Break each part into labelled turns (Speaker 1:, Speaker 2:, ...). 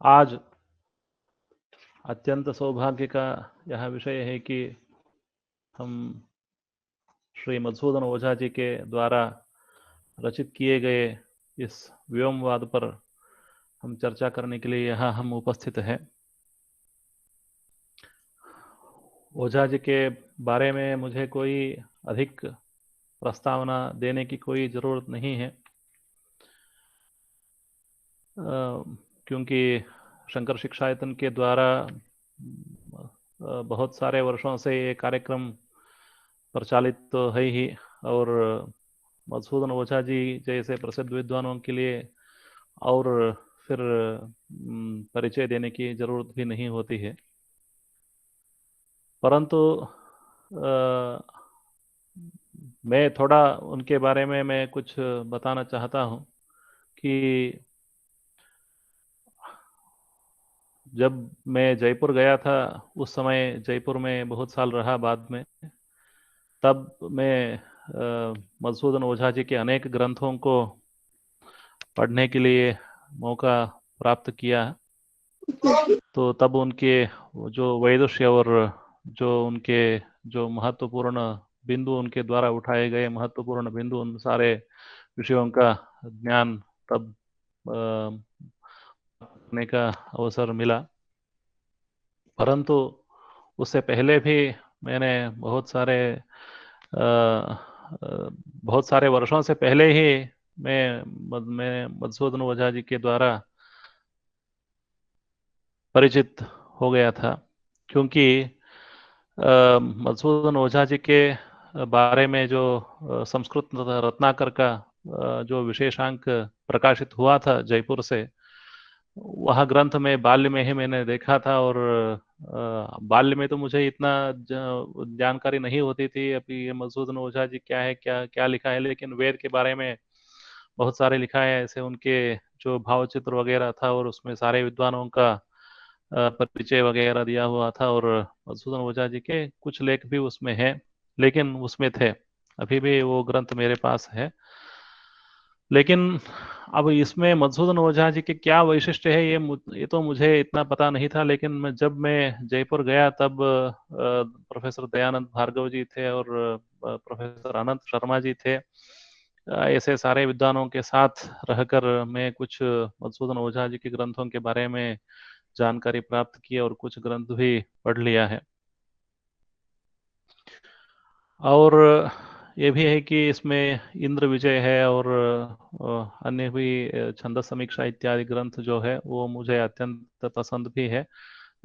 Speaker 1: आज अत्यंत सौभाग्य का यह विषय है कि हम श्री मधुसूदन ओझा जी के द्वारा रचित किए गए इस व्योमवाद पर हम चर्चा करने के लिए यहाँ हम उपस्थित हैं। ओझा जी के बारे में मुझे कोई अधिक प्रस्तावना देने की कोई ज़रूरत नहीं है, क्योंकि शंकर शिक्षायतन के द्वारा बहुत सारे वर्षों से ये कार्यक्रम प्रचालित तो है ही, और मधुसूदन ओझा जी जैसे प्रसिद्ध विद्वानों के लिए और फिर परिचय देने की जरूरत भी नहीं होती है। परंतु मैं थोड़ा उनके बारे में मैं कुछ बताना चाहता हूँ कि जब मैं जयपुर गया था, उस समय जयपुर में बहुत साल रहा बाद में, तब मैं मधुसूदन ओझा जी के अनेक ग्रंथों को पढ़ने के लिए मौका प्राप्त किया। तो तब उनके जो वैदुष्य और जो उनके जो महत्वपूर्ण बिंदु, उनके द्वारा उठाए गए महत्वपूर्ण बिंदु, उन सारे विषयों का ज्ञान तब करने का अवसर मिला। परंतु उससे पहले भी मैंने बहुत सारे वर्षों से पहले ही मैं मधुसूदन ओझा जी के द्वारा परिचित हो गया था, क्योंकि मधुसूदन ओझा जी के बारे में जो संस्कृत रत्नाकर का जो विशेषांक प्रकाशित हुआ था जयपुर से, वह ग्रंथ में बाल्य में ही मैंने देखा था। और बाल्य में तो मुझे इतना जानकारी नहीं होती थी अभी ये मधुसूदन ओझा जी क्या है, क्या क्या लिखा है, लेकिन वेद के बारे में बहुत सारे लिखा है, ऐसे उनके जो भावचित्र वगैरह था और उसमें सारे विद्वानों का परिचय वगैरह दिया हुआ था, और मधुसूदन ओझा जी के कुछ लेख भी उसमें हैं, लेकिन उसमें थे, अभी भी वो ग्रंथ मेरे पास है। लेकिन अब इसमें मधुसूदन ओझा जी के क्या वैशिष्ट्य है, ये तो मुझे इतना पता नहीं था। लेकिन जब मैं जयपुर गया, तब प्रोफेसर दयानंद भार्गव जी थे और प्रोफेसर अनंत शर्मा जी थे। ऐसे सारे विद्वानों के साथ रहकर मैं कुछ मधुसूदन ओझा जी के ग्रंथों के बारे में जानकारी प्राप्त की और कुछ ग्रंथ भी पढ़ लिया है। और ये भी है कि इसमें इंद्र विजय है और अन्य भी छंदस समीक्षा इत्यादि ग्रंथ जो है वो मुझे अत्यंत पसंद भी है।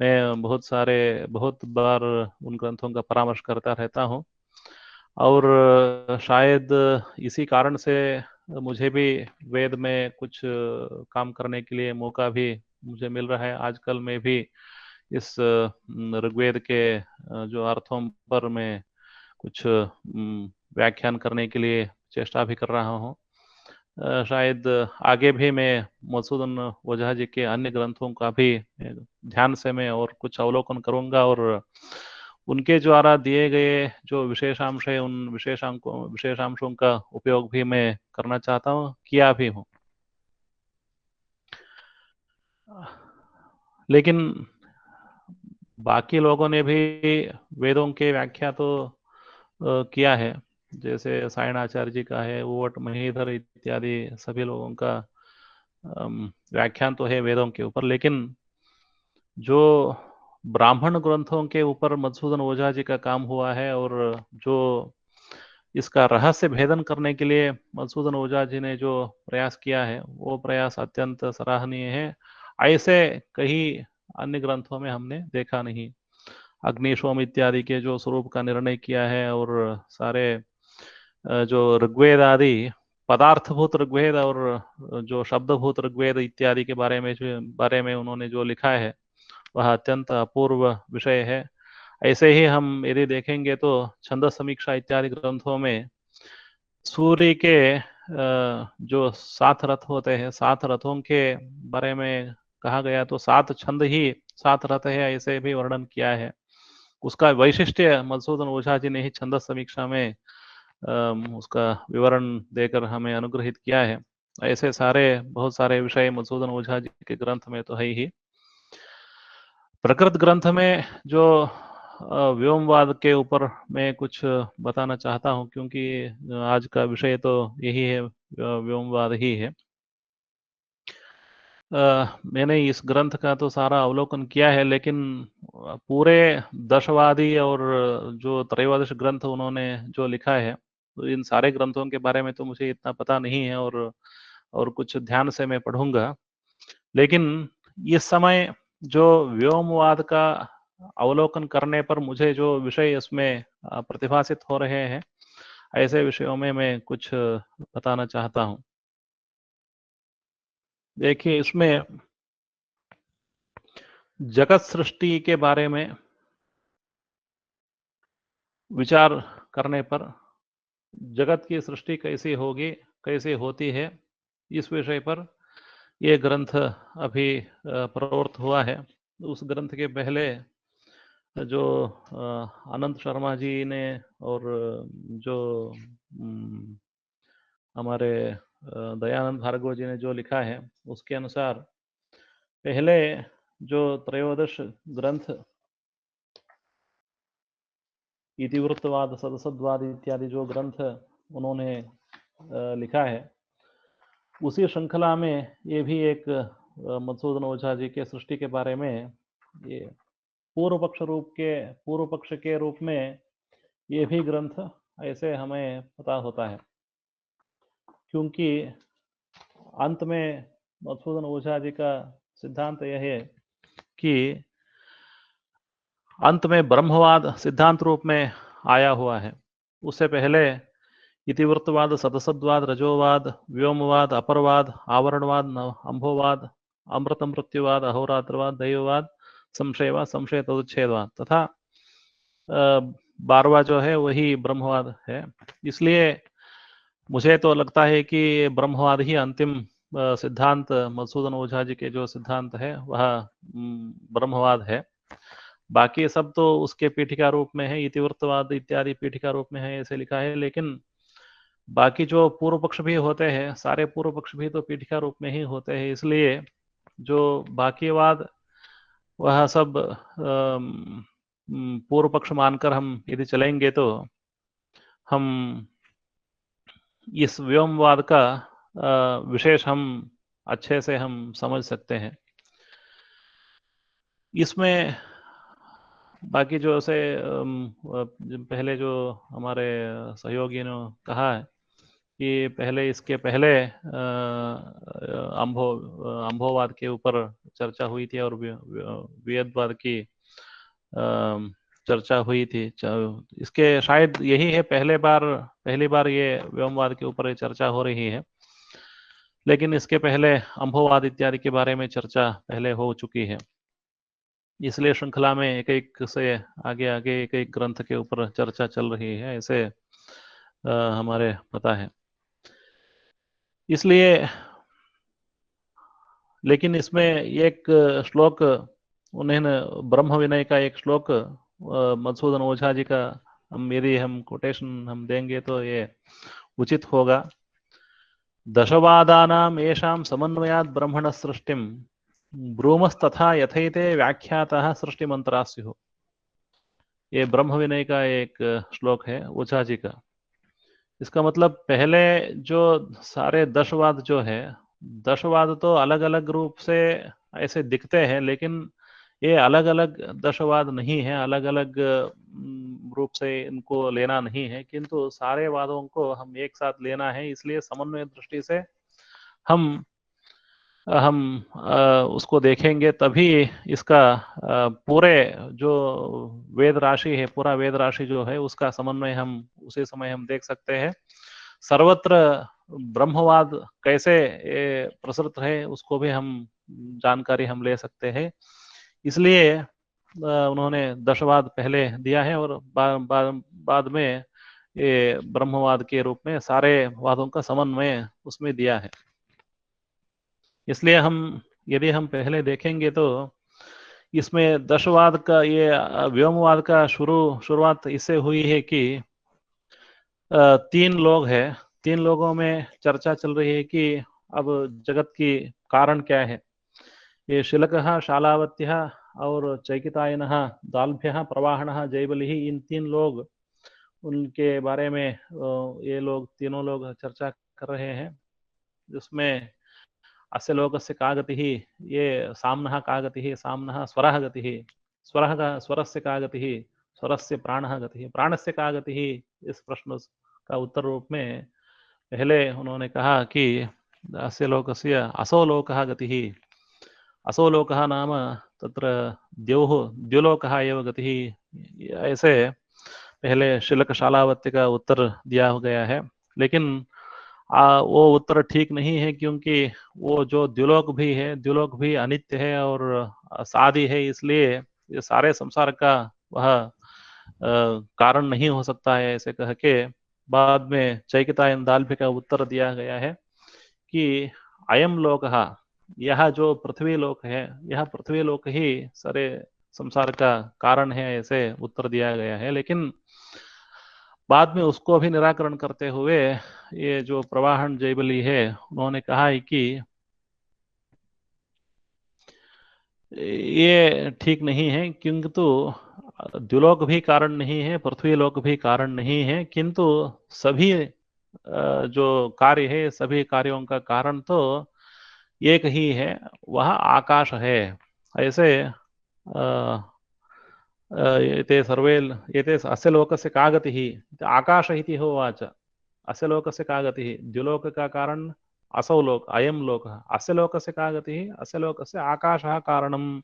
Speaker 1: मैं बहुत बार उन ग्रंथों का परामर्श करता रहता हूँ, और शायद इसी कारण से मुझे भी वेद में कुछ काम करने के लिए मौका भी मुझे मिल रहा है। आजकल मैं भी इस ऋग्वेद के जो अर्थों पर मैं कुछ व्याख्यान करने के लिए चेष्टा भी कर रहा हूँ। शायद आगे भी मैं मधुसूदन ओझा जी के अन्य ग्रंथों का भी ध्यान से मैं और कुछ अवलोकन करूंगा, और उनके द्वारा दिए गए जो विशेषांश है, उन विशेषांशों का उपयोग भी मैं करना चाहता हूँ, किया भी हूँ। लेकिन बाकी लोगों ने भी वेदों के व्याख्या तो किया है, जैसे सायणाचार्य जी का है, ओवट महीधर इत्यादि सभी लोगों का व्याख्यान तो है वेदों के ऊपर। लेकिन जो ब्राह्मण ग्रंथों के ऊपर मधुसूदन ओझा जी का काम हुआ है, और जो इसका रहस्य भेदन करने के लिए मधुसूदन ओझा जी ने जो प्रयास किया है, वो प्रयास अत्यंत सराहनीय है। ऐसे कई अन्य ग्रंथों में हमने देखा नहीं। अग्निशोम इत्यादि के जो स्वरूप का निर्णय किया है, और सारे जो ऋग्वेद आदि पदार्थभूत ऋग्वेद और जो शब्दभूत ऋग्वेद इत्यादि के बारे में उन्होंने जो लिखा है, वह अत्यंत अपूर्व विषय है। ऐसे ही हम यदि देखेंगे तो छंदस समीक्षा इत्यादि ग्रंथों में सूर्य के जो 7 रथ होते हैं, 7 रथों के बारे में कहा गया, तो 7 छंद ही 7 रथ है, ऐसे भी वर्णन किया है। उसका वैशिष्ट्य मधुसूदन ओझा जी ने ही छंदस समीक्षा में उसका विवरण देकर हमें अनुग्रहित किया है। ऐसे बहुत सारे विषय मधुसूदन ओझा जी के ग्रंथ में तो है ही। प्रकृत ग्रंथ में जो व्योमवाद के ऊपर मैं कुछ बताना चाहता हूं, क्योंकि आज का विषय तो यही है, व्योमवाद ही है। मैंने इस ग्रंथ का तो सारा अवलोकन किया है, लेकिन पूरे दशवादी और जो त्रयोदश ग्रंथ उन्होंने जो लिखा है, तो इन सारे ग्रंथों के बारे में तो मुझे इतना पता नहीं है, और कुछ ध्यान से मैं पढ़ूंगा। लेकिन इस समय जो व्योमवाद का अवलोकन करने पर मुझे जो विषय इसमें प्रतिभासित हो रहे हैं, ऐसे विषयों में मैं कुछ बताना चाहता हूं। देखिए, इसमें जगत सृष्टि के बारे में विचार करने पर, जगत की सृष्टि कैसी होगी, कैसे होती है, इस विषय पर यह ग्रंथ अभी प्रवृत्त हुआ है। उस ग्रंथ के पहले जो अनंत शर्मा जी ने और जो हमारे दयानंद भार्गव जी ने जो लिखा है, उसके अनुसार पहले जो त्रयोदश ग्रंथ इतिवृत्तवाद, सदसद्वाद इत्यादि जो ग्रंथ उन्होंने लिखा है, उसी श्रृंखला में ये भी एक मधुसूदन ओझा जी के सृष्टि के बारे में ये पूर्व पक्ष के रूप में ये भी ग्रंथ ऐसे हमें पता होता है, क्योंकि अंत में मधुसूदन ओझा जी का सिद्धांत यह है कि अंत में ब्रह्मवाद सिद्धांत रूप में आया हुआ है। उससे पहले इतिवृत्तवाद, सदसद्वाद, रजोवाद, व्योमवाद, अपरवाद, आवरणवाद, अंभोवाद, अमृत मृत्युवाद, अहोरात्रवाद, दैववाद, संशयवाद, संशय तदुच्छेदवाद तथा 12वां जो है वही ब्रह्मवाद है। इसलिए मुझे तो लगता है कि ब्रह्मवाद ही अंतिम सिद्धांत, मधुसूदन ओझा जी के जो सिद्धांत है वह ब्रह्मवाद है। बाकी सब तो उसके पीठिका रूप में है, इतिवृत्तवाद इत्यादि पीठिका रूप में है, ऐसे लिखा है। लेकिन बाकी जो पूर्व पक्ष भी होते हैं, सारे पूर्व पक्ष भी तो पीठिका रूप में ही होते हैं। इसलिए जो बाकी वाद, वह सब पूर्व पक्ष मानकर हम यदि चलेंगे तो हम इस व्योमवाद का विशेष हम अच्छे से हम समझ सकते हैं। इसमें बाकी जो से पहले जो हमारे सहयोगी ने कहा है कि पहले इसके पहले अंभोवाद के ऊपर चर्चा हुई थी और वेदवाद की चर्चा हुई थी। इसके शायद यही है पहली बार ये व्योमवाद के ऊपर चर्चा हो रही है, लेकिन इसके पहले अंभोवाद इत्यादि के बारे में चर्चा पहले हो चुकी है। इसलिए श्रृंखला में एक एक से आगे आगे एक एक ग्रंथ के ऊपर चर्चा चल रही है, ऐसे हमारे पता है। इसलिए लेकिन इसमें एक श्लोक उन्होंने ब्रह्म विनय का एक श्लोक मधुसूदन ओझा जी का यदि हम कोटेशन हम देंगे तो ये उचित होगा। दशवादानाम येषां समन्वयात् ब्रह्मण सृष्टिम ब्रूमस्तथा यथैते व्याख्यातः सृष्टि मंत्रा स्युः। ये ब्रह्म विनय का एक श्लोक है ओझा जी का। इसका मतलब पहले जो सारे दशवाद जो है, दशवाद तो अलग अलग रूप से ऐसे दिखते हैं, लेकिन ये अलग अलग दशवाद नहीं है, अलग अलग रूप से इनको लेना नहीं है, किंतु सारे वादों को हम एक साथ लेना है। इसलिए समन्वय दृष्टि से हम उसको देखेंगे, तभी इसका पूरे जो वेद राशि है, पूरा वेद राशि जो है उसका समन्वय हम उसी समय हम देख सकते हैं। सर्वत्र ब्रह्मवाद कैसे प्रसृत है उसको भी हम जानकारी हम ले सकते हैं। इसलिए उन्होंने दशवाद पहले दिया है और बाद में ये ब्रह्मवाद के रूप में सारे वादों का समन्वय उसमें दिया है। इसलिए यदि हम पहले देखेंगे तो इसमें दशवाद का, ये व्योमवाद का शुरुआत इससे हुई है कि 3 लोग हैं, 3 लोगों में चर्चा चल रही है कि अब जगत की कारण क्या है। ये शिलकः, शालावत्यः, और चैकितायनः, दाल्भ्यः, प्रवाहणः, जयबलिः, इन 3 लोग, उनके बारे में ये लोग तीनों लोग चर्चा कर रहे हैं, जिसमें अस्य लोकस्य का गतिः, ये साम्नः का गतिः, साम्नः स्वरः गतिः, स्वरस्य का गतिः, स्वरस्य प्राणः गतिः, प्राणस्य का गतिः। इस प्रश्न का उत्तर रूप में पहले उन्होंने कहा कि अस्य लोकस्य असौ लोकः गतिः, असौ लोकः नाम तत्र द्यौः द्युलोकः एव गतिः, ऐसे पहले शिलक शालावत्य का उत्तर दिया गया है। लेकिन वो उत्तर ठीक नहीं है, क्योंकि वो जो द्युलोक भी है, द्युलोक भी अनित्य है और सादी है, इसलिए ये सारे संसार का वह कारण नहीं हो सकता है, ऐसे कह के बाद में चैकितायन दाल्भ्य का उत्तर दिया गया है कि अयम लोकः, यह जो पृथ्वी लोक है, यह पृथ्वी लोक ही सारे संसार का कारण है, ऐसे उत्तर दिया गया है। लेकिन बाद में उसको भी निराकरण करते हुए ये जो प्रवाहन जयबली है, उन्होंने कहा है कि ये ठीक नहीं है, किंतु द्युलोक भी कारण नहीं है, पृथ्वी लोक भी कारण नहीं है, किंतु सभी जो कार्य है, सभी कार्यों का कारण तो एक ही है, वह आकाश है। ऐसे एते सर्वे एते अस्य लोकस्य का गतिः आकाश इति होवाच। अस्य लोकस्य का गतिः, द्युलोक का कारण असौ लोक, अयम लोकः, अस्य लोकस्य का गतिः, अस्य लोकस्य आकाशः कारणम्,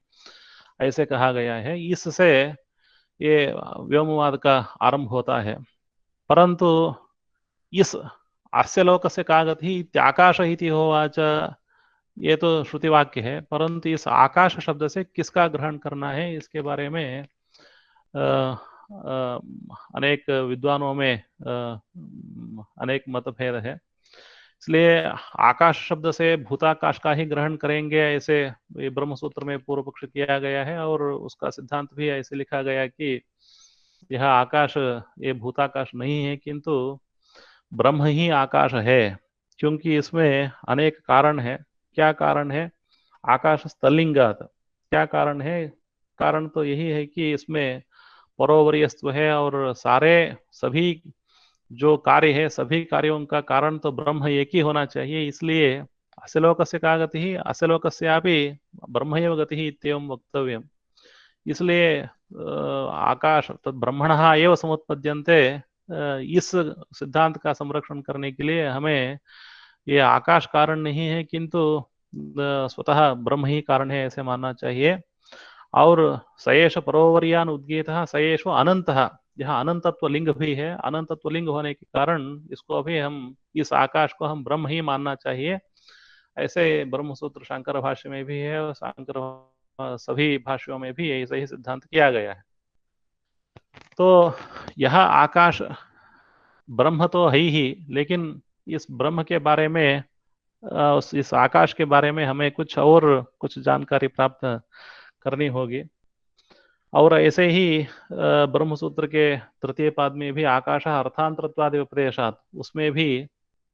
Speaker 1: ऐसे कहा गया है। इससे ये व्योमवाद का आरंभ होता है। परंतु इस अस्य लोकस्य का गतिः आकाश इति होवाच, ये तो श्रुति वाक्य है, परंतु इस आकाश शब्द से किसका ग्रहण करना है, इसके बारे में अनेक विद्वानों में अनेक मतभेद है। इसलिए आकाश शब्द से भूताकाश का ही ग्रहण करेंगे, ऐसे ये ब्रह्म सूत्र में पूर्व पक्ष किया गया है, और उसका सिद्धांत भी ऐसे लिखा गया कि यह आकाश ये भूताकाश नहीं है, किंतु ब्रह्म ही आकाश है, क्योंकि इसमें अनेक कारण है। क्या कारण है? आकाश स्थलिंगात, क्या कारण है? कारण तो यही है कि इसमें परोवरीयस्व है, और सारे सभी जो कार्य है, सभी कार्यों का कारण तो ब्रह्म एक ही होना चाहिए, इसलिए अस्य लोकस्य का गतिः अस्य लोकस्यापि ब्रह्मैव गतिः इत्येवं वक्तव्यम्। इसलिए आकाश तो ब्रह्मणः एव समुत्पद्यन्ते, इस सिद्धांत का संरक्षण करने के लिए हमें ये आकाश कारण नहीं है, किंतु स्वतः ब्रह्म ही कारण है, ऐसे मानना चाहिए। और सयेष परोवर्यान उद्गीतः सयेषो अनंतः, यह अनंतत्व लिंग भी है, अनंतत्व लिंग होने के कारण इसको भी हम, इस आकाश को हम ब्रह्म ही मानना चाहिए, ऐसे ब्रह्मसूत्र शंकर भाष्य में भी है, और शंकर सभी भाष्यों में भी ऐसा ही सिद्धांत किया गया है। तो यह आकाश ब्रह्म तो है ही, लेकिन इस ब्रह्म के बारे में, इस आकाश के बारे में हमें कुछ जानकारी प्राप्त करनी होगी। और ऐसे ही ब्रह्मसूत्र के तृतीय पाद में भी आकाश अर्थांतरत्वादि उपदेशात, उसमें भी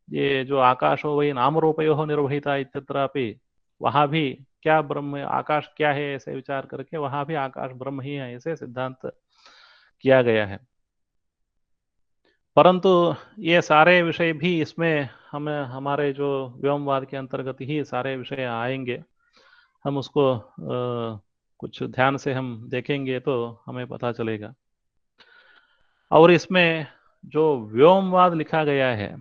Speaker 1: ये जो आकाश हो वही नाम रूपयोः निर्वहिता इत्यत्रापि, वहां भी क्या ब्रह्म आकाश क्या है ऐसे विचार करके वहां भी आकाश ब्रह्म ही है, ऐसे सिद्धांत किया गया है। परंतु ये सारे विषय भी इसमें हमें हमारे जो व्योमवाद के अंतर्गत ही सारे विषय आएंगे, हम उसको कुछ ध्यान से हम देखेंगे तो हमें पता चलेगा। और इसमें जो व्योमवाद लिखा गया है,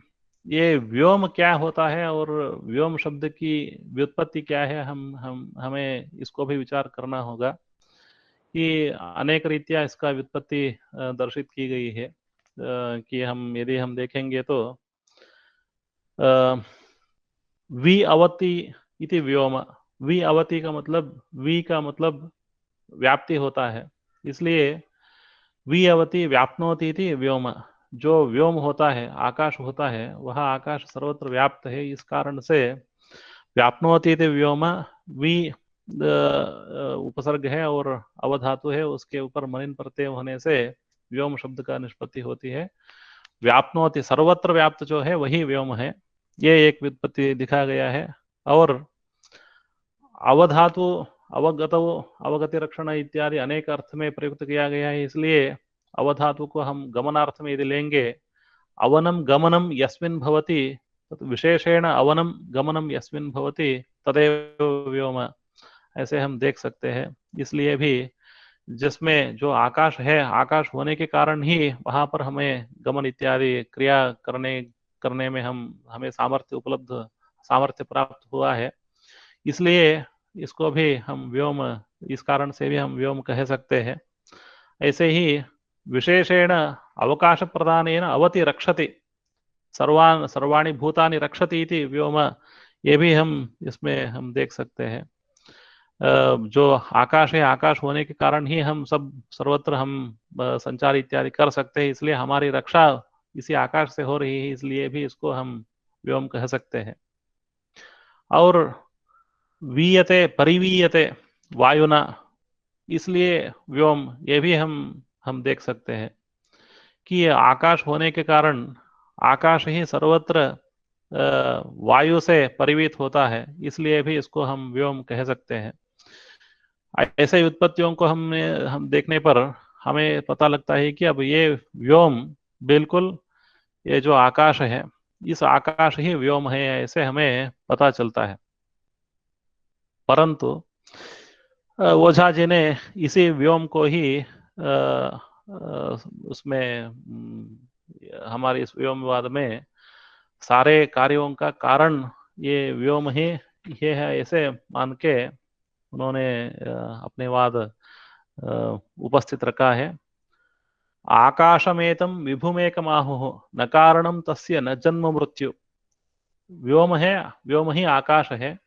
Speaker 1: ये व्योम क्या होता है और व्योम शब्द की व्युत्पत्ति क्या है, हमें इसको भी विचार करना होगा कि अनेक रीत्या इसका व्युत्पत्ति दर्शित की गई है। कि यदि हम देखेंगे तो वि अवति इति व्योम, वि अवति का मतलब, वि का मतलब व्याप्ति होता है, इसलिए वि अवति व्याप्नोति इति व्योम। जो व्योम होता है, आकाश होता है, वह आकाश सर्वत्र व्याप्त है, इस कारण से व्याप्नोति इति व्योम, वि उपसर्ग है और अवधातु है, उसके ऊपर मनिन प्रत्यय होने से व्योम शब्द का निष्पत्ति होती है। व्याप्नोति सर्वत्र व्याप्त जो है वही व्योम है, ये एक व्युत्पत्ति दिखा गया है। और अवधातु अवगत अवगति रक्षण इत्यादि अनेक अर्थ में प्रयुक्त किया गया है, इसलिए अवधातु को हम गमनार्थ में यदि लेंगे, अवनम गमनम यस्मिन् भवति, तत् विशेषेण अवनम गमनम यस्मिन् भवति तदेव व्योम, ऐसे हम देख सकते हैं। इसलिए भी जिसमें जो आकाश है, आकाश होने के कारण ही वहां पर हमें गमन इत्यादि क्रिया करने करने में हमें सामर्थ्य प्राप्त हुआ है, इसलिए इसको भी हम व्योम, इस कारण से भी हम व्योम कह सकते हैं। ऐसे ही विशेषेण अवकाश प्रदानेन अवति रक्षति, सर्वाणि भूतानि रक्षति इति व्योम, ये भी हम इसमें हम देख सकते हैं। जो आकाश है, आकाश होने के कारण ही हम सब सर्वत्र हम संचार इत्यादि कर सकते हैं, इसलिए हमारी रक्षा इसी आकाश से हो रही है, इसलिए भी इसको हम व्योम कह सकते हैं। और वीयते परिवीयते वायुना, इसलिए व्योम ये भी हम देख सकते हैं कि आकाश होने के कारण आकाश ही सर्वत्र वायु से परिवीत होता है, इसलिए भी इसको हम व्योम कह सकते हैं। ऐसे उत्पत्तियों को हम देखने पर हमें पता लगता है कि अब ये व्योम बिल्कुल, ये जो आकाश है, इस आकाश ही व्योम है, ऐसे हमें पता चलता है। परंतु ओझा जी ने इसी व्योम को ही उसमें हमारे इस व्योमवाद में सारे कार्यों का कारण ये व्योम ही ये है, ऐसे मान के उन्होंने अपने वाद उपस्थित रखा है। आकाशमेतम विभुमेकमाहुः न कारणम तस्य न जन्म मृत्यु, व्योम है, व्योम ही आकाश है,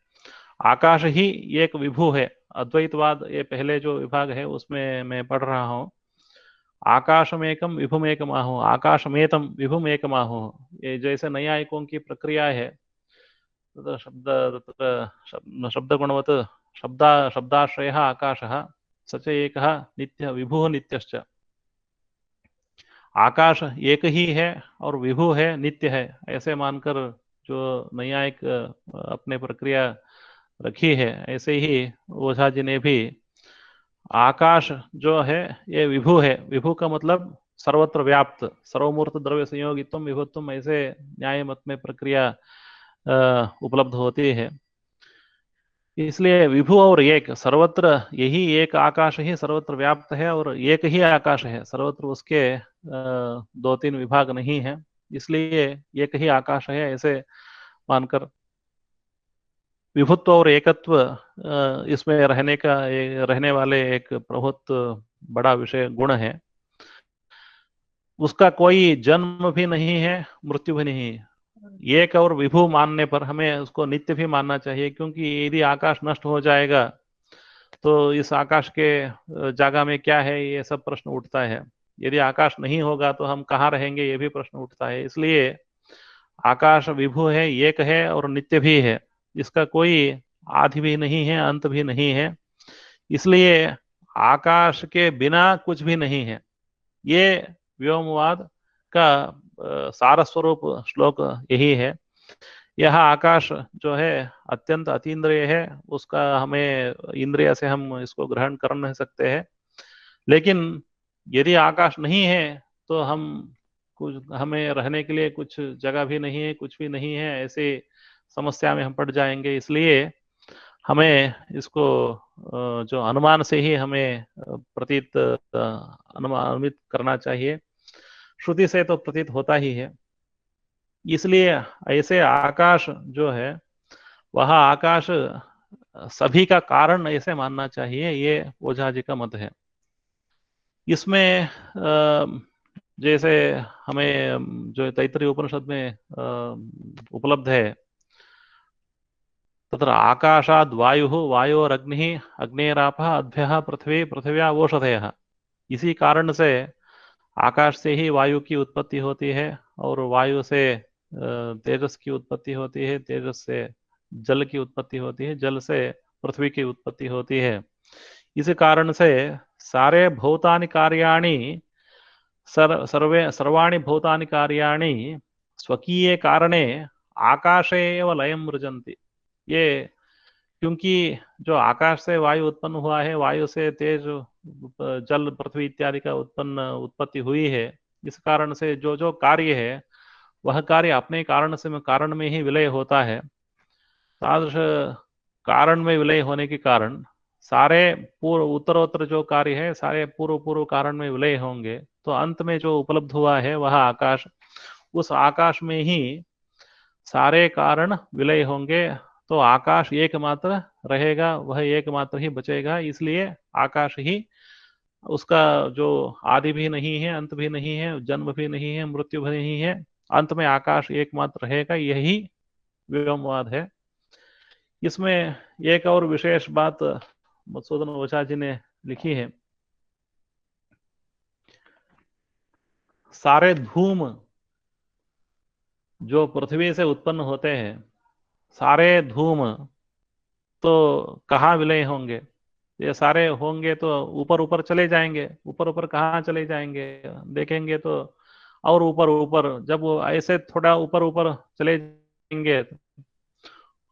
Speaker 1: आकाश ही एक विभु है। अद्वैतवाद ये पहले जो विभाग है उसमें मैं पढ़ रहा हूँ। आकाशमेकम विभुमेकमाहुः, आकाशमेतम विभुमेकमाहुः, ये जैसे नैयायिकों की प्रक्रिया है, शब्द गुणवत् शब्दाश्रयः आकाशः स च एकः नित्यः विभुः नित्यश्च, आकाश एक ही है और विभु है, नित्य है, ऐसे मानकर जो नैयायिक अपने प्रक्रिया रखी है, ऐसे ही ओझा जी ने भी आकाश जो है ये विभु है। विभु का मतलब सर्वत्र व्याप्त, सर्वमूर्त द्रव्य संयोगित्वम विभुत्वम, ऐसे न्याय मत में प्रक्रिया उपलब्ध होती है। इसलिए विभु और एक, सर्वत्र यही एक आकाश ही सर्वत्र व्याप्त है और एक ही आकाश है, सर्वत्र उसके दो तीन विभाग नहीं है, इसलिए एक ही आकाश है, ऐसे मानकर विभुत्व और एकत्व इसमें रहने वाले एक बहुत बड़ा विषय गुण है। उसका कोई जन्म भी नहीं है, मृत्यु भी नहीं है। एक और विभु मानने पर हमें उसको नित्य भी मानना चाहिए, क्योंकि यदि आकाश नष्ट हो जाएगा तो इस आकाश के जगह में क्या है, ये सब प्रश्न उठता है। यदि आकाश नहीं होगा तो हम कहाँ रहेंगे, ये भी प्रश्न उठता है। इसलिए आकाश विभु है, एक है और नित्य भी है, इसका कोई आदि भी नहीं है, अंत भी नहीं है, इसलिए आकाश के बिना कुछ भी नहीं है। ये व्योमवाद का सार स्वरूप श्लोक यही है। यह आकाश जो है अत्यंत अतीन्द्रिय है, उसका हमें इंद्रिय से हम इसको ग्रहण कर नहीं सकते हैं, लेकिन यदि आकाश नहीं है तो हमें रहने के लिए कुछ जगह भी नहीं है, कुछ भी नहीं है, ऐसे समस्या में हम पड़ जाएंगे। इसलिए हमें इसको जो अनुमान से ही हमें प्रतीत अनुमानित करना चाहिए, श्रुति से तो प्रतीत होता ही है। इसलिए ऐसे आकाश जो है वह आकाश सभी का कारण ऐसे मानना चाहिए, ये ओझा जी का मत है। इसमें जैसे हमें जो तैत्तिरीय उपनिषद में उपलब्ध है, तत्र आकाशाद् वायुः वायोरग्निः अग्नेरापः अद्भ्यः पृथ्वी पृथिव्या ओषधयः, इसी कारण से आकाश से ही वायु की उत्पत्ति होती है और वायु से तेजस की उत्पत्ति होती है, तेजस से जल की उत्पत्ति होती है, जल से पृथ्वी की उत्पत्ति होती है। इसी कारण से सारे भौतानि कार्याणि सर्वाणि भौतानि कार्याणि स्वकीये कारणे आकाशे एव लयं मृजन्ति। ये क्योंकि जो आकाश से वायु उत्पन्न हुआ है, वायु से तेज जल पृथ्वी इत्यादि का उत्पत्ति हुई है, इस कारण से जो जो कार्य है वह कार्य अपने कारण में ही विलय होता है। तादृश कारण में विलय होने के कारण सारे पूर्व उत्तरोत्तर जो कार्य है सारे पूर्व पूर्व कारण में विलय होंगे, तो अंत में जो उपलब्ध हुआ है वह आकाश, उस आकाश में ही सारे कारण विलय होंगे। तो आकाश एकमात्र रहेगा, वह एकमात्र ही बचेगा, इसलिए आकाश ही, उसका जो आदि भी नहीं है, अंत भी नहीं है, जन्म भी नहीं है, मृत्यु भी नहीं है, अंत में आकाश एकमात्र रहेगा, यही व्योमवाद है। इसमें एक और विशेष बात मधुसूदन ओझा जी ने लिखी है। सारे धूम जो पृथ्वी से उत्पन्न होते हैं, सारे धूम तो कहाँ विलय होंगे? ये सारे होंगे तो ऊपर ऊपर चले जाएंगे। ऊपर ऊपर कहाँ चले जाएंगे देखेंगे तो, और ऊपर ऊपर जब वो ऐसे थोड़ा ऊपर ऊपर चले जाएंगे,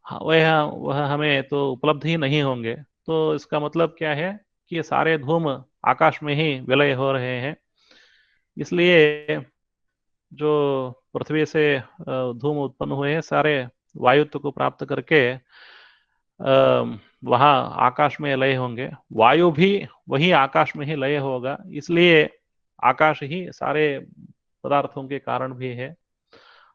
Speaker 1: वह हमें तो उपलब्ध ही नहीं होंगे। तो इसका मतलब क्या है कि ये सारे धूम आकाश में ही विलय हो रहे हैं। इसलिए जो पृथ्वी से धूम उत्पन्न हुए हैं, सारे वायुत्व को प्राप्त करके वहां आकाश में लय होंगे। वायु भी वही आकाश में ही लय होगा, इसलिए आकाश ही सारे पदार्थों के कारण भी है।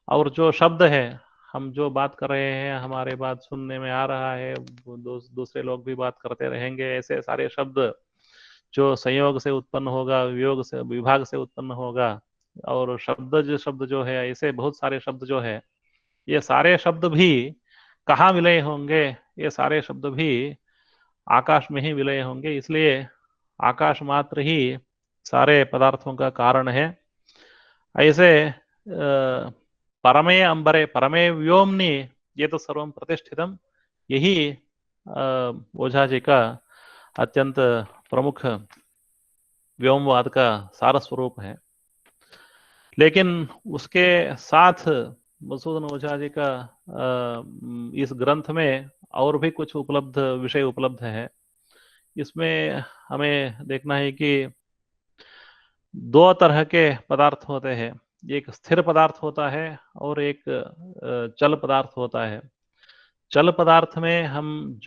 Speaker 1: और जो शब्द है, हम जो बात कर रहे हैं, हमारे बात सुनने में आ रहा है, दूसरे लोग भी बात करते रहेंगे, ऐसे सारे शब्द जो संयोग से उत्पन्न होगा, वियोग से, विभाग से उत्पन्न होगा, और शब्द जो है, ऐसे बहुत सारे शब्द जो है, ये सारे शब्द भी कहाँ विलय होंगे? ये सारे शब्द भी आकाश में ही विलय होंगे, इसलिए आकाश मात्र ही सारे पदार्थों का कारण है। ऐसे परमे अंबरे परमे व्योमनि ये तो सर्वम प्रतिष्ठितम, यही ओझा जी का अत्यंत प्रमुख व्योमवाद का सार स्वरूप है। लेकिन उसके साथ मधुसूदन ओझा जी का इस ग्रंथ में और भी कुछ विषय उपलब्ध है। इसमें हमें देखना है कि दो तरह के पदार्थ होते हैं, एक स्थिर पदार्थ होता है और एक चल पदार्थ होता है। चल पदार्थ में हम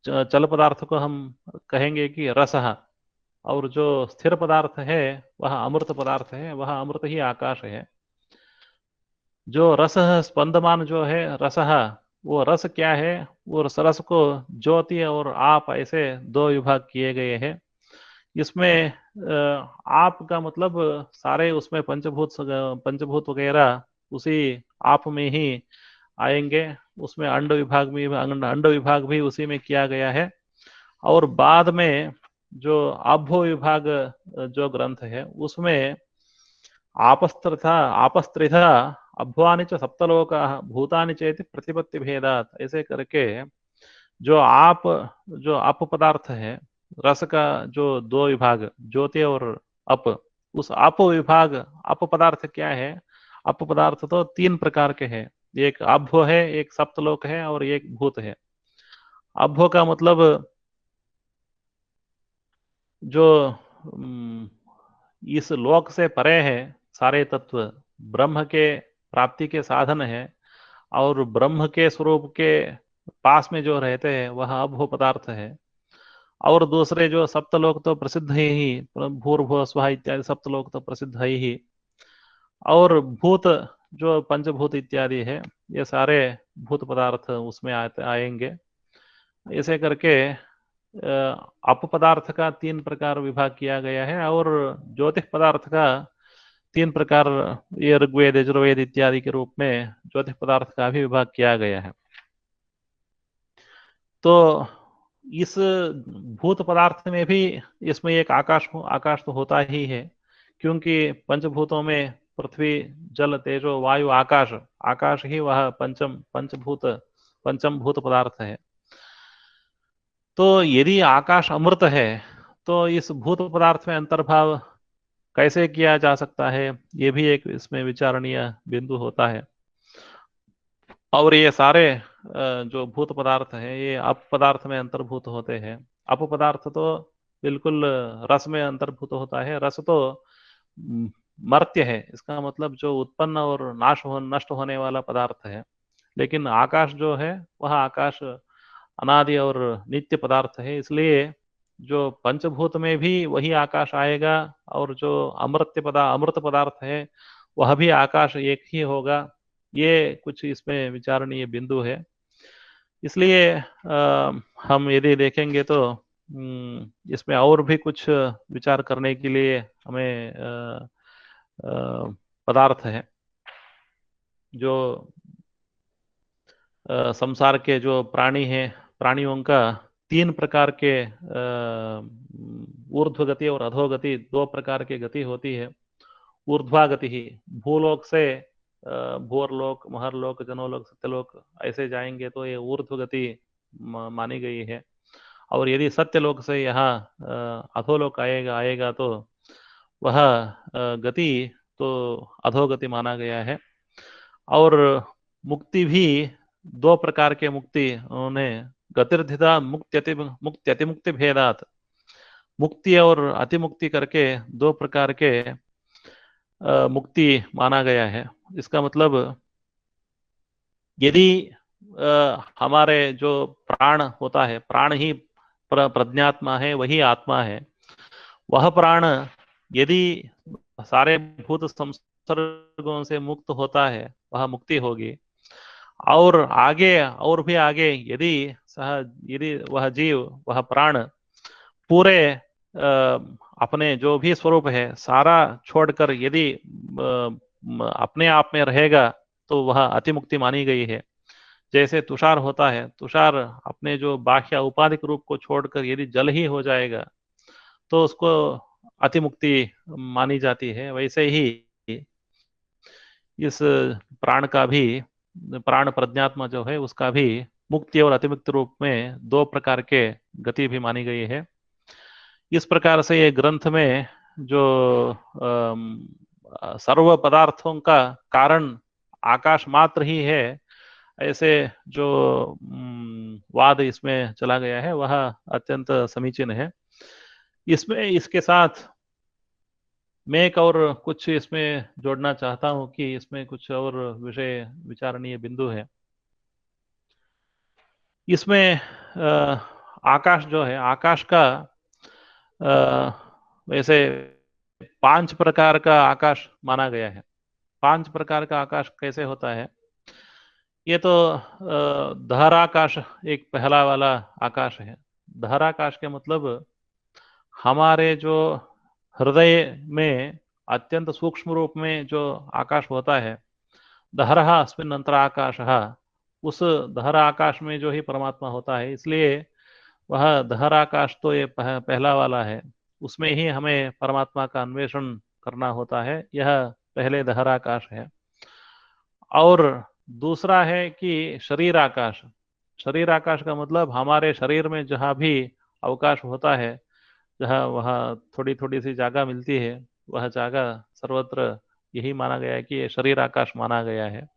Speaker 1: चल पदार्थ को हम कहेंगे कि रसः, और जो स्थिर पदार्थ है वह अमृत पदार्थ है, वह अमृत ही आकाश है। जो रस स्पंदमान जो है रसः, वो रस क्या है? वो रस को ज्योति और आप ऐसे दो विभाग किए गए हैं। इसमें आप का मतलब सारे उसमें पंचभूत वगैरह उसी आप में ही आएंगे। उसमें अंड विभाग भी उसी में किया गया है। और बाद में जो आभो विभाग जो ग्रंथ है, उसमें आपस्त्रिधा अभ्वानि च सप्तलोकाः भूतानि चेति प्रतिपत्ति भेदात, ऐसे करके जो अप पदार्थ है, रस का जो दो विभाग ज्योति और अप, उस अप विभाग, अप पदार्थ क्या है? अप पदार्थ तो तीन प्रकार के हैं, एक अभ्व है, एक सप्तलोक है और एक भूत है। अभ्व का मतलब जो इस लोक से परे है, सारे तत्व ब्रह्म के प्राप्ति के साधन है, और ब्रह्म के स्वरूप के पास में जो रहते हैं वह अभ्व पदार्थ है। और दूसरे जो सप्तलोक तो प्रसिद्ध ही, भूर्भुव स्वः इत्यादि सप्तलोक तो प्रसिद्ध है ही। और भूत जो पंचभूत इत्यादि है, ये सारे भूत पदार्थ उसमें आएंगे। ऐसे करके अप पदार्थ का तीन प्रकार विभाग किया गया है, और ज्योतिष पदार्थ का तीन प्रकार, ये ऋग्वेद यजुर्वेद इत्यादि के रूप में ज्योतिष पदार्थ का भी विभाग किया गया है। तो इस भूत पदार्थ में भी इसमें एक आकाश तो होता ही है, क्योंकि पंचभूतों में पृथ्वी जल तेजो वायु आकाश, आकाश ही वह पंचम भूत पदार्थ है। तो यदि आकाश अमृत है, तो इस भूत पदार्थ में अंतर्भाव कैसे किया जा सकता है? ये भी एक इसमें विचारणीय बिंदु होता है। और ये सारे जो भूत पदार्थ है ये अप पदार्थ में अंतर्भूत होते हैं। अप पदार्थ तो बिल्कुल रस में अंतर्भूत होता है। रस तो म, मर्त्य है, इसका मतलब जो उत्पन्न और नष्ट होने वाला पदार्थ है। लेकिन आकाश जो है वह आकाश अनादि और नित्य पदार्थ है, इसलिए जो पंचभूत में भी वही आकाश आएगा, और जो अमृत पदार्थ है वह भी आकाश एक ही होगा। ये कुछ इसमें विचारणीय बिंदु है। इसलिए हम यदि देखेंगे तो इसमें और भी कुछ विचार करने के लिए हमें पदार्थ है। जो संसार के जो प्राणी हैं, प्राणियों का तीन प्रकार के ऊर्ध्व गति और अधोगति, दो प्रकार की गति होती है। ऊर्ध्वा गति ही भूलोक से भूरलोक, महरलोक, जनोलोक, सत्यलोक ऐसे जाएंगे तो ये ऊर्ध्व गति मानी गई है। और यदि सत्यलोक से यहाँ अधोलोक आएगा आएगा तो वह गति तो अधोगति माना गया है। और मुक्ति भी दो प्रकार के मुक्ति उन्होंने गतिर्धिता मुक्ति अतिमुक्ति भेदात, मुक्ति और अतिमुक्ति करके दो प्रकार के मुक्ति माना गया है। इसका मतलब यदि हमारे जो प्राण होता है, प्राण ही प्रज्ञात्मा है, वही आत्मा है। वह प्राण यदि सारे भूत संसर्गों से मुक्त होता है वह मुक्ति होगी। और आगे और भी आगे यदि वह जीव, वह प्राण पूरे अपने जो भी स्वरूप है सारा छोड़कर यदि अपने आप में रहेगा तो वह अतिमुक्ति मानी गई है। जैसे तुषार होता है, तुषार अपने जो बाह्य उपाधिक रूप को छोड़कर यदि जल ही हो जाएगा तो उसको अतिमुक्ति मानी जाती है। वैसे ही इस प्राण का भी, प्राण प्रज्ञात्मा जो है उसका भी मुक्ति और अतिमुक्ति रूप में दो प्रकार के गति भी मानी गई है। इस प्रकार से ये ग्रंथ में जो सर्व पदार्थों का कारण आकाश मात्र ही है, ऐसे जो वाद इसमें चला गया है वह अत्यंत समीचीन है। इसमें इसके साथ मैं एक और कुछ इसमें जोड़ना चाहता हूं कि इसमें कुछ और विषय विचारणीय बिंदु है। इसमें आकाश जो है, आकाश का वैसे पांच प्रकार का आकाश माना गया है। पांच प्रकार का आकाश कैसे होता है? ये तो धराकाश एक पहला वाला आकाश है। धराकाश के मतलब हमारे जो हृदय में अत्यंत सूक्ष्म रूप में जो आकाश होता है, दहरः अस्मिन् अंतराकाशः, उस दहर आकाश में जो ही परमात्मा होता है। इसलिए वह दहर आकाश तो ये पहला वाला है, उसमें ही हमें परमात्मा का अन्वेषण करना होता है। यह पहले दहर आकाश है। और दूसरा है कि शरीर आकाश। शरीर आकाश का मतलब हमारे शरीर में जहाँ भी अवकाश होता है, जहाँ वहाँ थोड़ी थोड़ी सी जगह मिलती है, वह जगह सर्वत्र यही माना गया है कि ये शरीर आकाश माना गया है।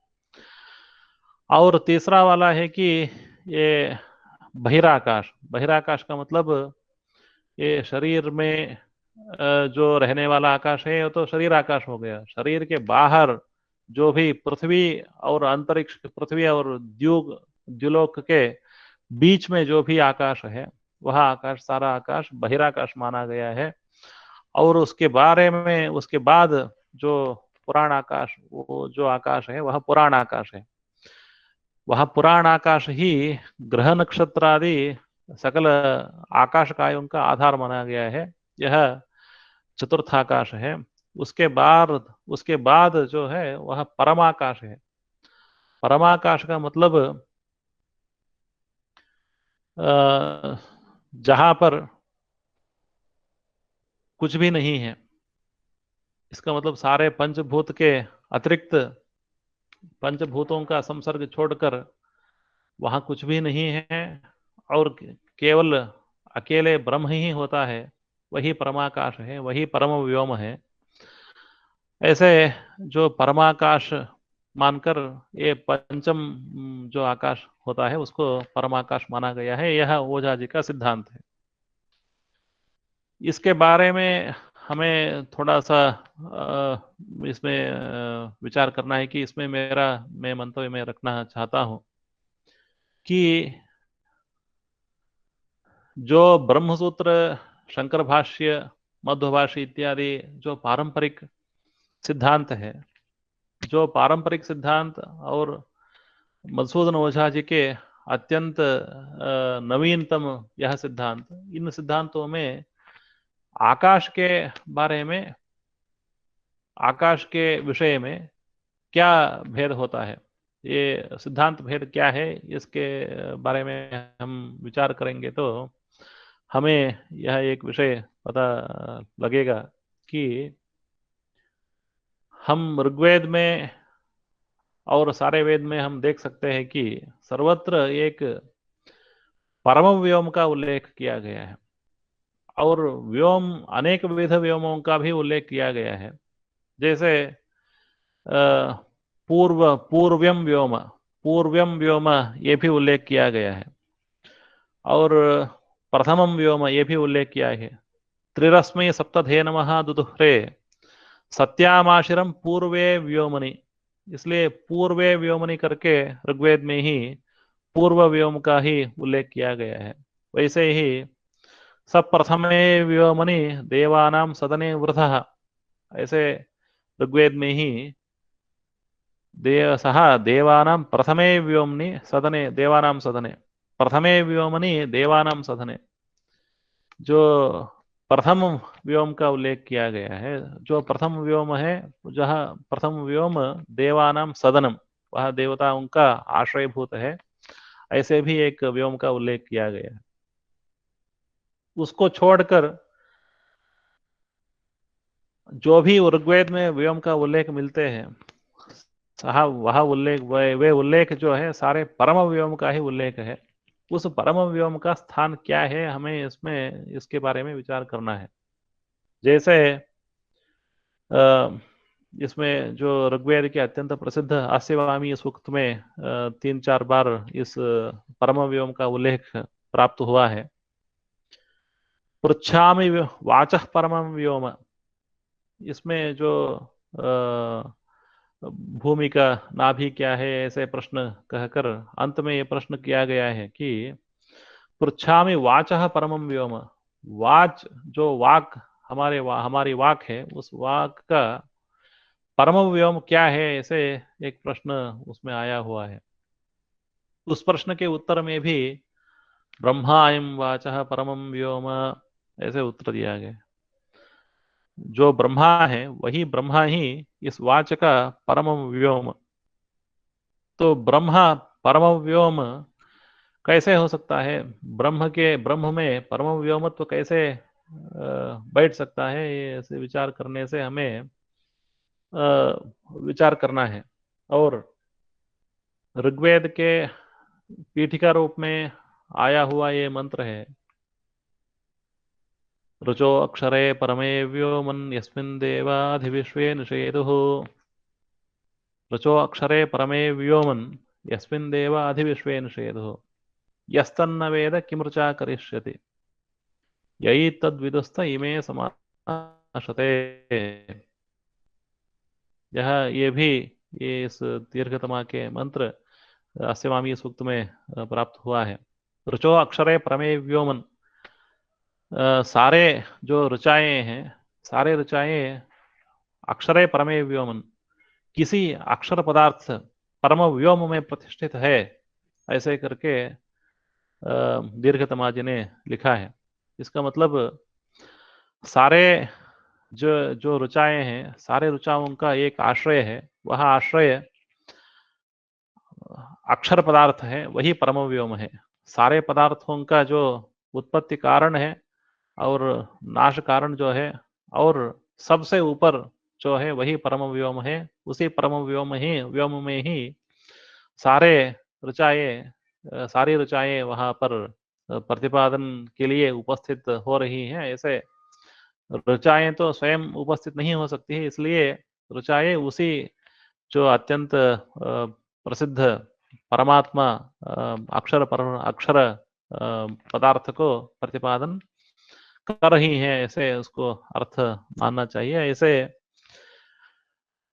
Speaker 1: और तीसरा वाला है कि ये बहिराकाश। बहिराकाश का मतलब ये शरीर में जो रहने वाला आकाश है वो तो शरीर आकाश हो गया। शरीर के बाहर जो भी पृथ्वी और अंतरिक्ष, पृथ्वी और द्युलोक के बीच में जो भी आकाश है वह आकाश, सारा आकाश बहिराकाश माना गया है। और उसके बारे में, उसके बाद जो पुराण आकाश, वो जो आकाश है वह पुराण आकाश है। वह पुराण आकाश ही ग्रह नक्षत्र आदि सकल आकाश कायों का आधार माना गया है। यह चतुर्थ आकाश है। उसके बाद जो है वह परमाकाश है। परमाकाश का मतलब जहां पर कुछ भी नहीं है। इसका मतलब सारे पंचभूत के अतिरिक्त, पंचभूतों का संसर्ग छोड़कर वहां कुछ भी नहीं है, और केवल अकेले ब्रह्म ही होता है। वही परमाकाश है, वही परम व्योम है। ऐसे जो परमाकाश मानकर ये पंचम जो आकाश होता है उसको परमाकाश माना गया है। यह ओझा जी का सिद्धांत है। इसके बारे में हमें थोड़ा सा इसमें विचार करना है कि इसमें मैं मंतव्य में रखना चाहता हूं कि जो ब्रह्मसूत्र, शंकर भाष्य, मध्व भाष्य इत्यादि जो पारंपरिक सिद्धांत है, जो पारंपरिक सिद्धांत और मधुसूदन ओझा जी के अत्यंत नवीनतम यह सिद्धांत, इन सिद्धांतों में आकाश के बारे में, आकाश के विषय में क्या भेद होता है, ये सिद्धांत भेद क्या है, इसके बारे में हम विचार करेंगे तो हमें यह एक विषय पता लगेगा कि हम ऋग्वेद में और सारे वेद में हम देख सकते हैं कि सर्वत्र एक परम व्योम का उल्लेख किया गया है और व्योम, अनेक विध व्योमों का भी उल्लेख किया गया है। जैसे पूर्व्यम व्योम, पूर्व्यम व्योम ये भी उल्लेख किया गया है और प्रथमम व्योम ये भी उल्लेख किया है। त्रिरश्मि सप्तधे नमः दुदुह्रे सत्यामाशिरम पूर्वे व्योमनि, इसलिए पूर्वे व्योमनि करके ऋग्वेद में ही पूर्व व्योम का ही उल्लेख किया गया है। वैसे ही सब प्रथमे व्योमनि देवानाम सदने वृथः, ऐसे ऋग्वेद में ही सह देवानां प्रथमे व्योमनि सदने, देवानां सदने, प्रथमे व्योमनि देवानां सदने, जो प्रथम व्योम का उल्लेख किया गया है, जो प्रथम व्योम है, जहाँ प्रथम व्योम देवानां सदनम, वह देवताओं का आश्रयभूत है, ऐसे भी एक व्योम का उल्लेख किया गया है। उसको छोड़कर जो भी ऋग्वेद में व्योम का उल्लेख मिलते हैं, वह उल्लेख, वे उल्लेख जो है सारे परम व्योम का ही उल्लेख है। उस परम व्योम का स्थान क्या है, हमें इसमें इसके बारे में विचार करना है। जैसे इसमें जो ऋग्वेद के अत्यंत प्रसिद्ध आस्यवामी सूक्त में 3-4 बार इस परम व्योम का उल्लेख प्राप्त हुआ है। पृच्छामि वाचः परमं व्योम, इसमें जो भूमि का नाभि क्या है ऐसे प्रश्न कहकर अंत में ये प्रश्न किया गया है कि पृच्छामि वाचः परमं व्योम, वाच जो वाक, हमारी वाक है, उस वाक का परम व्योम क्या है, ऐसे एक प्रश्न उसमें आया हुआ है। उस प्रश्न के उत्तर में भी ब्रह्मायं वाचः परमं व्योम ऐसे उत्तर दिया गया। जो ब्रह्मा है वही ब्रह्मा ही इस वाच का परम व्योम। तो ब्रह्मा परम व्योम कैसे हो सकता है, ब्रह्म में परम व्योमत्व कैसे बैठ सकता है, ये ऐसे विचार करने से हमें विचार करना है। और ऋग्वेद के पीठिका रूप में आया हुआ ये मंत्र है, ऋचो अक्षरे परमे व्योमन् यस्मिन् देवाधिविश्वे निषेदुः, ऋचो अक्षरे परमे व्योमन् यस्मिन् देवाधिविश्वे निषेदुः, यस्तन्न वेद किमृचा करिष्यति यैतद्विदुस्त इमे समाशते। ये भी, ये इस दीर्घतमा के मंत्र अस्यवामी सूक्त में प्राप्त हुआ है। ऋचो अक्षरे परमे व्योमन, सारे जो ऋचाएं हैं, सारे ऋचाएं अक्षरे परमे व्योमन, किसी अक्षर पदार्थ परम व्योम में प्रतिष्ठित है, ऐसे करके दीर्घतमा जी ने लिखा है। इसका मतलब सारे जो जो ऋचाएं हैं, सारे ऋचाओं का एक आश्रय है, वह आश्रय अक्षर पदार्थ है, वही परम व्योम है। सारे पदार्थों का जो उत्पत्ति कारण है और नाश कारण जो है, और सबसे ऊपर जो है वही परम व्योम है। उसी परम व्योम में ही सारे सारी ऋचाएं वहां पर प्रतिपादन के लिए उपस्थित हो रही हैं। ऐसे ऋचाएं तो स्वयं उपस्थित नहीं हो सकती है, इसलिए ऋचाएं उसी जो अत्यंत प्रसिद्ध परमात्मा अक्षर पदार्थ को प्रतिपादन कर रही है, ऐसे उसको अर्थ मानना चाहिए। ऐसे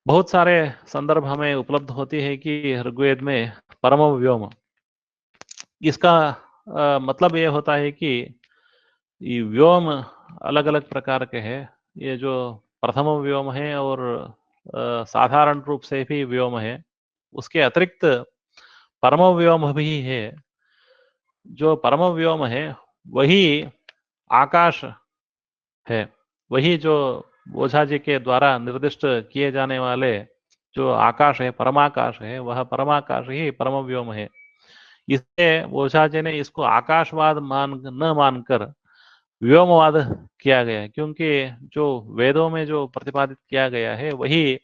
Speaker 1: बहुत सारे संदर्भ हमें उपलब्ध होती है कि ऋग्वेद में परम व्योम, इसका मतलब ये होता है कि ये व्योम अलग अलग प्रकार के हैं। ये जो प्रथम व्योम है और साधारण रूप से भी व्योम है, उसके अतिरिक्त परम व्योम भी है। जो परम व्योम है वही आकाश है, वही जो ओझा जी के द्वारा निर्दिष्ट किए जाने वाले जो आकाश है, परमाकाश है, वह परमाकाश ही परम व्योम है। इसे ओझा जी ने इसको आकाशवाद न मानकर व्योमवाद किया गया है, क्योंकि जो वेदों में जो प्रतिपादित किया गया है वही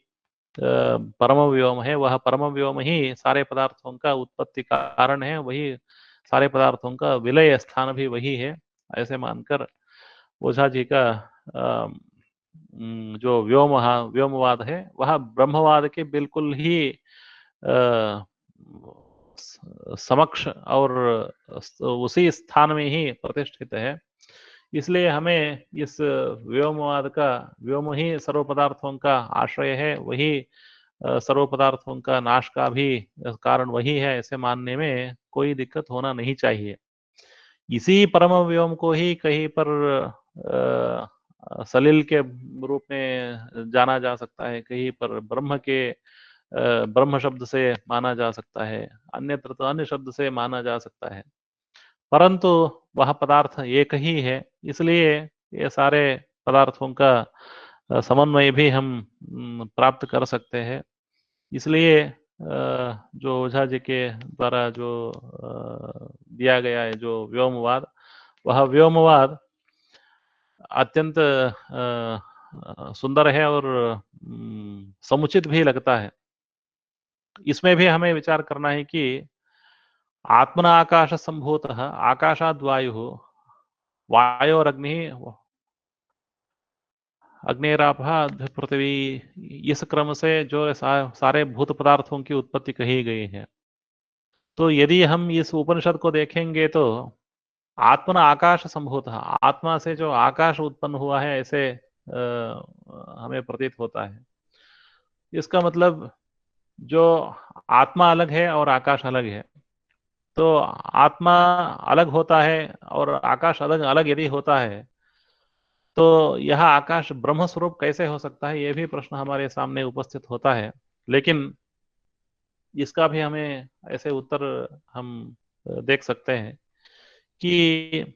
Speaker 1: परम व्योम है। वह परम व्योम ही सारे पदार्थों का उत्पत्ति का कारण है, वही सारे पदार्थों का विलय स्थान भी वही है। ऐसे मानकर ओझा जी का जो व्योमवाद है वह ब्रह्मवाद के बिल्कुल ही समक्ष और उसी स्थान में ही प्रतिष्ठित है। इसलिए हमें इस व्योमवाद का, व्योम ही सर्व पदार्थों का आश्रय है, वही सर्व पदार्थों का नाश का भी कारण वही है, ऐसे मानने में कोई दिक्कत होना नहीं चाहिए। इसी परम व्योम को ही कहीं पर सलिल के रूप में जाना जा सकता है, कहीं पर ब्रह्म के ब्रह्म शब्द से माना जा सकता है, अन्यत्र तो अन्य शब्द से माना जा सकता है, परंतु वह पदार्थ एक ही है। इसलिए ये सारे पदार्थों का समन्वय भी हम प्राप्त कर सकते हैं। इसलिए जो ओझा जी के द्वारा जो दिया गया है जो व्योमवाद, वह व्योमवाद अत्यंत सुंदर है और समुचित भी लगता है। इसमें भी हमें विचार करना है कि आत्मना आकाश संभूतः आकाशाद वायु, वायोरग्नि अग्निराभा पृथ्वी, इस क्रम से जो सारे भूत पदार्थों की उत्पत्ति कही गई है। तो यदि हम इस उपनिषद को देखेंगे तो आत्मना आकाश संभूत, आत्मा से जो आकाश उत्पन्न हुआ है, ऐसे हमें प्रतीत होता है। इसका मतलब जो आत्मा अलग है और आकाश अलग है, तो आत्मा अलग होता है और आकाश अलग अलग यदि होता है, तो यह आकाश ब्रह्म स्वरूप कैसे हो सकता है, यह भी प्रश्न हमारे सामने उपस्थित होता है। लेकिन इसका भी हमें ऐसे उत्तर हम देख सकते हैं कि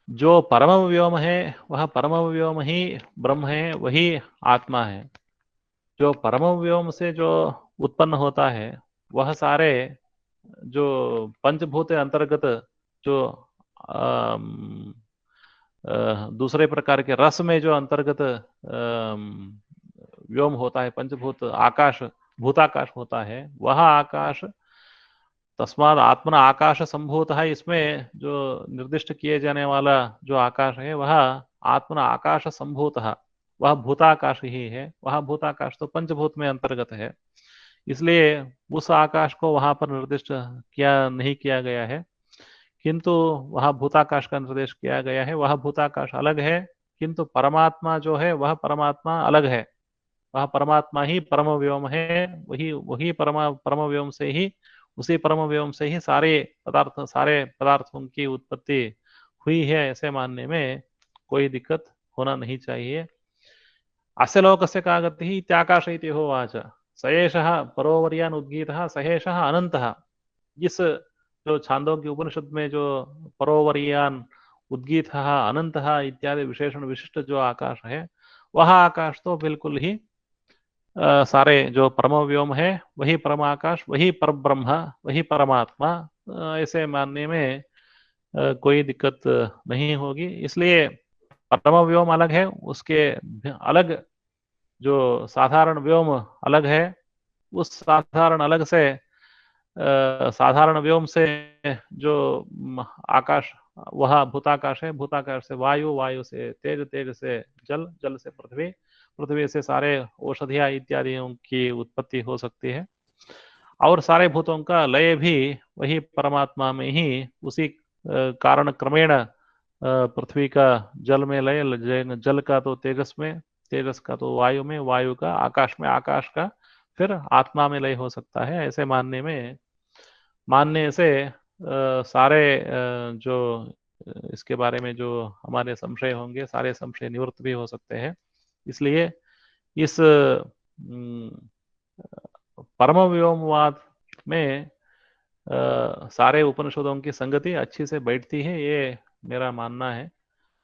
Speaker 1: जो परम व्योम है वह परम व्योम ही ब्रह्म है, वही आत्मा है। जो परम व्योम से जो उत्पन्न होता है वह सारे जो पंचभूत अंतर्गत जो दूसरे प्रकार के रस में जो अंतर्गत व्योम होता है, पंचभूत आकाश, भूताकाश होता है, वह आकाश तस्माद आत्मना आकाश संभूत है। इसमें जो निर्दिष्ट किए जाने वाला जो आकाश है वह आत्मना आकाश संभूत है, वह भूताकाश ही है। वह भूताकाश तो पंचभूत में अंतर्गत है, इसलिए उस आकाश को वहां पर निर्दिष्ट किया नहीं किया गया है, किंतु वह भूताकाश का निर्देश किया गया है। वह भूताकाश अलग है, किंतु परमात्मा जो है वह परमात्मा अलग है। वह परमात्मा ही परम व्योम है, वही वही परम व्योम से ही, उसी परम व्योम से ही सारे पदार्थों की उत्पत्ति हुई है, ऐसे मानने में कोई दिक्कत होना नहीं चाहिए। अस्य लोकस्य का गतिः इत्याकाश इति होवाच, स एषः परोवर्यान् उद्गीतः स एषः अनन्तः। इस जो छांदोग्य उपनिषद में जो परोवर्यान उद्गीतः अनंतः इत्यादि विशेषण विशिष्ट जो आकाश है, वह आकाश तो बिल्कुल ही सारे जो परम व्योम है वही परमाकाश, वही परब्रह्म, वही परमात्मा, ऐसे मानने में कोई दिक्कत नहीं होगी। इसलिए परम व्योम अलग है, उसके अलग जो साधारण व्योम अलग है, उस साधारण अलग से साधारण व्योम से जो आकाश, वह भूताकाश है, भूताकाश से वायु, वायु से तेज, तेज से जल, जल से पृथ्वी, पृथ्वी से सारे औषधियां इत्यादियों की उत्पत्ति हो सकती है। और सारे भूतों का लय भी वही परमात्मा में ही, उसी कारण क्रमेण पृथ्वी का जल में लय, जल का तो तेजस में, तेजस का तो वायु में, वायु का आकाश में, आकाश का फिर आत्मा में लय हो सकता है। ऐसे मानने से सारे जो इसके बारे में जो हमारे संशय होंगे, सारे संशय निवृत्त भी हो सकते हैं। इसलिए इस परम व्योमवाद में सारे उपनिषदों की संगति अच्छी से बैठती है, ये मेरा मानना है।